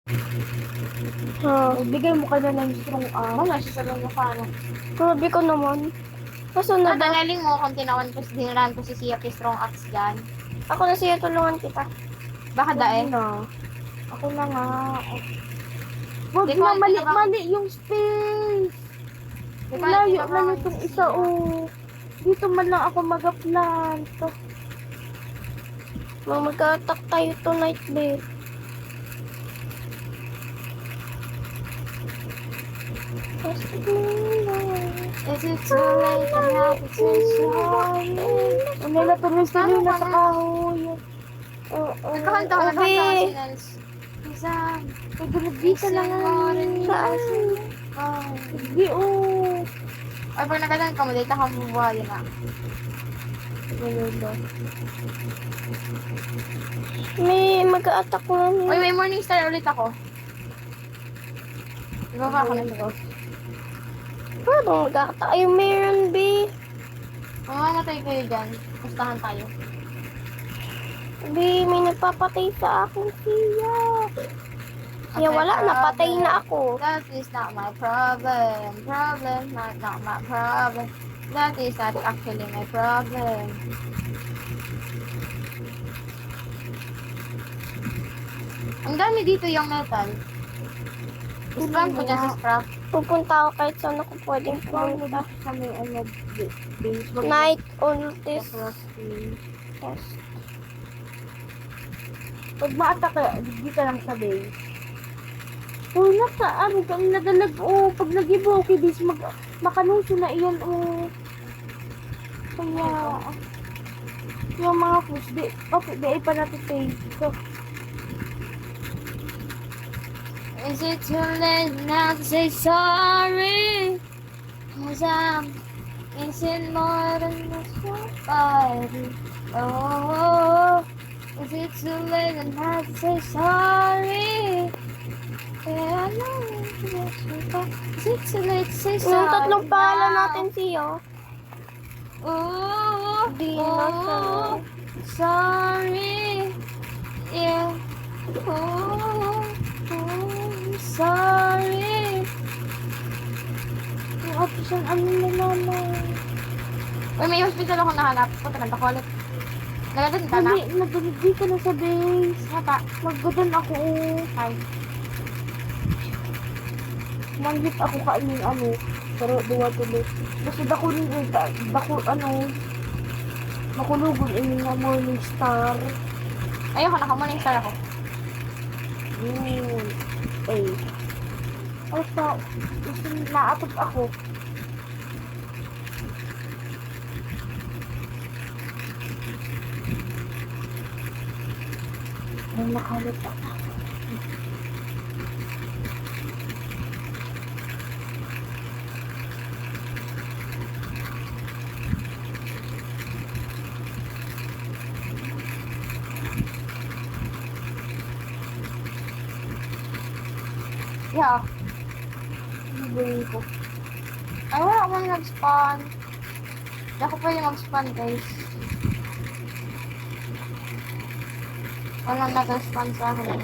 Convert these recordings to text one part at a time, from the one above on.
Ha? Bigay mo ka na ng strong arm. Wala siya sa lang mukha, no? Grabe ka naman. Nasaan na ba? Natanggaling mo kung tinawan ko, dinirahan ko si Sia strong axe dyan. Ako na siya, tulungan kita. Baka dae. Na. Ako na nga. Wag Di ko na, alam na ba- mali yung space. Di ko Malayo alam man na itong si isa, Sia. oh. Dito man lang ako mag-plant. Mag-attack tayo tonight, babe. Is it too late to have to say sorry? Ano na tuloy-tuloy na sa kahoy. Nagkakanta ko, Obe. nakakanta ko si Nels. Isang, Dito lang Saan? Hindi, oh. Ay, pag nagkatan ka mo, dito ka mabubuhay na. May mag-attack na Uy, niya. may morning star ulit ako. Diba ka ako na siguro? Paano mag-attack? Ay, meron, babe. Mamamatay kayo dyan. Pustahan tayo. Babe, may nagpapatay sa akin siya. Kaya wala, napatay na ako. That is not my problem. Problem, not my problem. That is not actually my problem. Ang dami dito yung metal. Spam ko dyan sa scrap. Pupunta ako kahit saan ako pwedeng pumunta. Sa may base. Night ultis. Yes. Pag ma-attack ka, dito lang sa base. Oh, nasa ano kang nadalag, oh. Pag nag-ibo, okay, base, makanuso na iyan, oh. Kaya, yung mga push, okay, di ay pa natin face. So, Is it too late now to say sorry? 'Cause I'm missing more than somebody. Oh, is it too late now to say sorry? Yeah, I know is it too late to say sorry? Yung tatlong pangalan now? natin siya. Oh, Di na oh, sorry. Yeah. Oh, sorry. yung option, ano na naman. Uy, may hospital ako nahanap. Punta na ako ulit. Nagandun ka na? Hindi, nagdalagdi ka na sa base. Hata. Maggadan ako, oh. Hi. Manghit ako kainin, ano. Pero, duwa tuloy. Basta dako rin, dako, ano. Makulugon, nga morning star. Ayoko na, morning star ako. Yun. Eh. Basta, gusto naatot ako. Ay, nakalit ako. Yeah. Bili ko. Ay, wala akong nag-spawn. Hindi ako pwede mag-spawn, guys. Walang nag-spawn sa akin.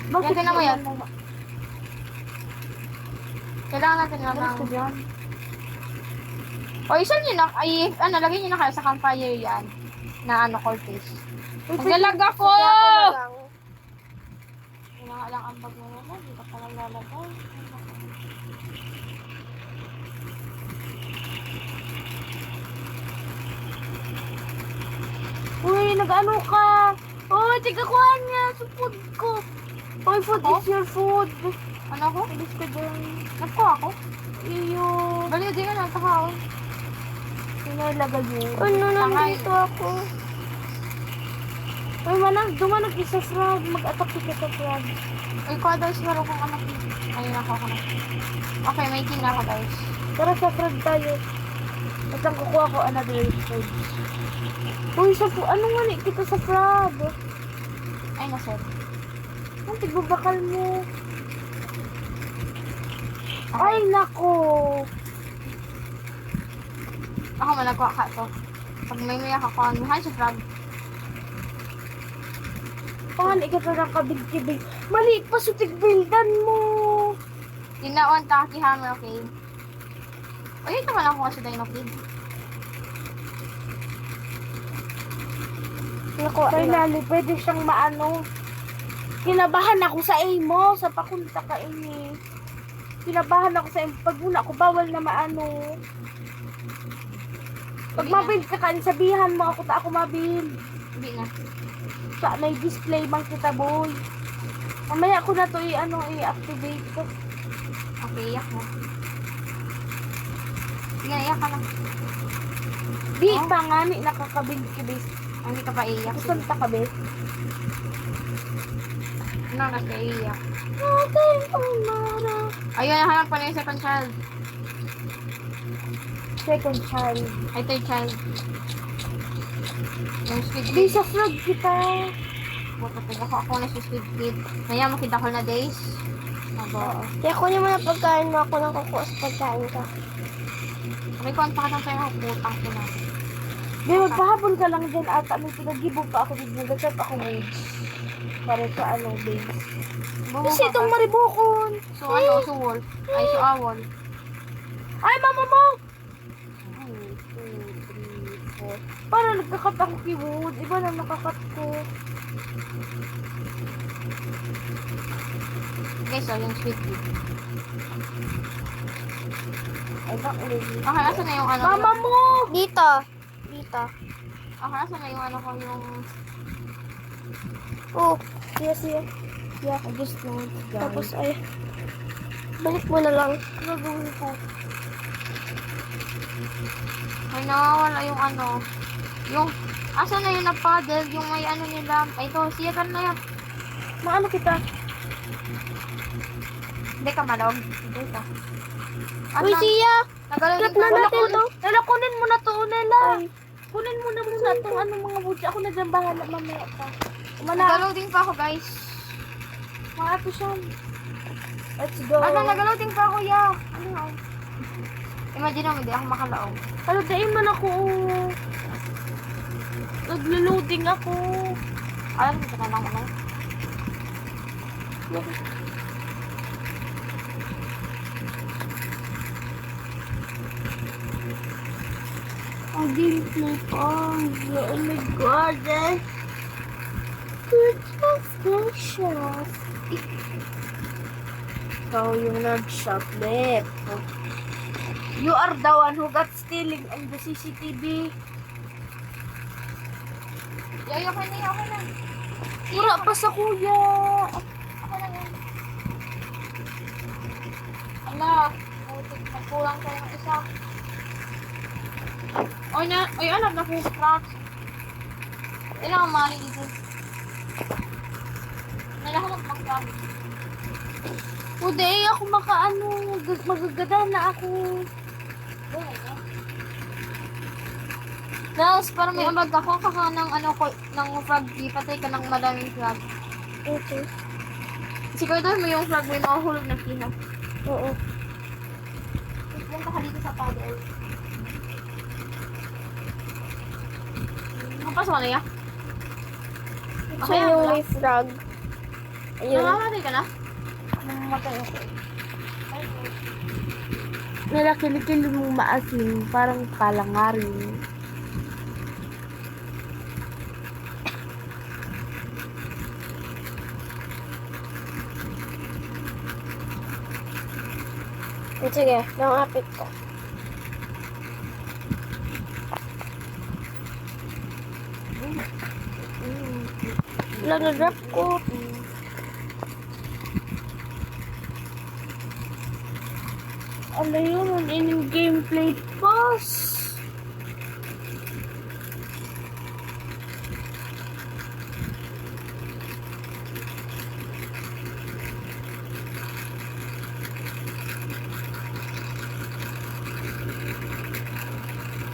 Bakit tingnan mo yan. yan? Kailangan natin na Alis lang. ka dyan. O, isa nyo na, ay, ano, lagyan nyo na kayo sa campfire yan. Na ano, cortez. Naglalag ako! Kaya ako na lang. Kailangan lang ang bag mo naman. Hindi ka pala lalagay. Uy, nag-ano ka? Uy, tigakuha niya sa food ko. Uy, food Ako? is your food. Ano ako? Alis ka dyan. Nagkuha ako? Iyo. Baliw din nga, nagkakaon. Sinalagay yun. Ano, Tangay. nandito ako. Uy, manang, dumanag isa frog. Mag-attack ka sa frog. Ay, kuha daw siguro kung anak mo. Ayun ako na. Okay, may king na ako, guys. Tara sa frog tayo. At ang kukuha ko another food. Uy, ano nga ni kita sa frog? Ay, nasod. Ang tigbabakal mo. Ay, nako. Ako malagwa ka to. Pag may may ako, hi, si Frog. Pangan, ikaw na ng kabig-kibig. Mali pa sa tigbildan mo. Tinaon ta ki hammer, okay? O, ito man ako sa Dino Kid. Nakuha Kay na. Lali, pwede siyang maano. Kinabahan ako sa imo, sa pakunta ka ini. Kinabahan ako sa imo. Pag una ko, bawal na maano. Pag Hindi na. mabil ka kan, sabihan mo ako ta ako mabil. Hindi na. Sa may display bang kita, boy. Mamaya ko na to i-activate ko. Okay, iyak mo. Sige, iyak ka na. Di pa nga ni nakakabil kibis. Hindi ka pa iyak. Gusto ta ka, bes? Ano na siya iyak? Ating umara. Ayun, nahanap pa na yung second child. Second child. Ay, third child. Yung Squid Di Kid. sa vlog kita. Bukapag ako na si Squid Kid. Maya makita ko na days. Abo. Kaya kunin mo na pagkain mo. Ako nang kukuha sa pagkain ka. May konta ka lang sa'yo. Putang ko na. Di, magpahabol ka lang dyan at may pinag-gibog pa ako. Nag-chat ako ngayon. Para sa ano, base. Kasi itong maribukon. So, ano? So, wall. Ay, so, awol. Ay, mama mo! 1, 2, 3, 4. Para nagkakat ako keywood. Iba na nakakat ko. Okay, so, yung Squid Kid. Ay, bak ulit. Okay, asan na yung ano? Mama mo! Dito. Dito. Okay, asan na yung ano ko, yung... Oh. Yes, yes. Yeah, I just know. Tapos ay. Balik mo na lang. gagawin ko. Ay, nawawala yung ano. Yung... Asan na yung na-paddle? Yung may ano nila. Ay, ito, siya ka na yan. Maano kita? Hindi ka malog. Hindi ka. Uy, Sia! Nagalagin Flip na natin to. Nela, kunin mo na to, Nela. Ay. Kunin mo na muna itong ano mga budya. Ako na dyan bahala mamaya pa. Umana, Nagaloading pa ako, guys. maato siya. Let's go. Ano, nagaloading pa ako, ya. Ano nga? Imagine mo, hindi ako makalaog. Ano, dahin man ako. Naglo-loading ako. Alam mo, ito na lang ako. I didn't play pause. Oh my god. Goodness gracious. Ikaw yung nag-shoplift. You are the one who got stealing in the CCTV. Yay, okay na, okay na. Mura pa sa kuya. Okay na yan. Ala, nagkulang tayo ng isa. Oy, alam na kung scratch. Kailangan mali dito. Nalahamag mag-scratch. O day, ako makaano. Magagada na ako. Tapos, para may ambag ako, kaka ng ano ko, ng frog key, patay ka ng madaming frog. Okay. Siguro doon mo yung frog, may makahulog na key na. Oo. Punta ka dito sa paddle. Kapasok ka na ya? So, yung may frog. Ayun. Namamatay ka na? Mamatay ako. Nalakilikili mong maasim, parang kalangarin. Sige, nangapit ko. Nag-drop ko. Ano yun? In gameplay boss.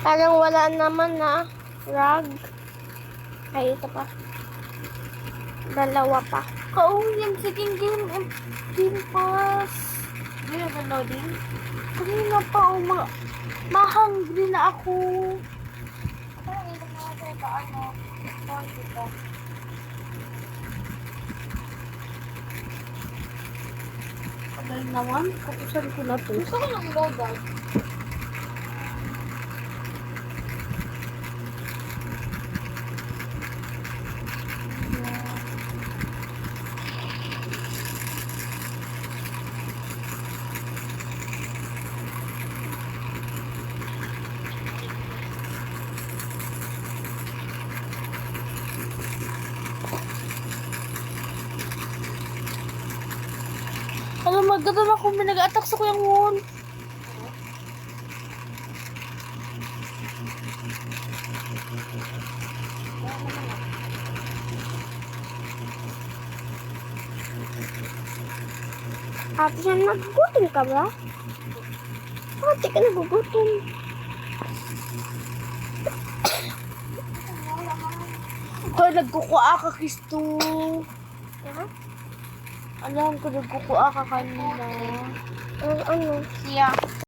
Parang wala naman na frog. Ay, ito pa. Dalawa pa. Kauyang sige game pass. Hindi na downloading. Kanina pa mahangry na ako. Parang hindi na ako sa ano, phone ko. Tagal naman. Kapusan ko na to. Gusto ko ng lobat. Alam, magdadal ako. May nag-attack sa Kuya Won. Ate siya, nagugutom ka ba? Ate ka nagugutom. Kaya nagkukuha ka, Kristo. Ha? Alam ko, nagkukuha ka kanina. Ano? Siya.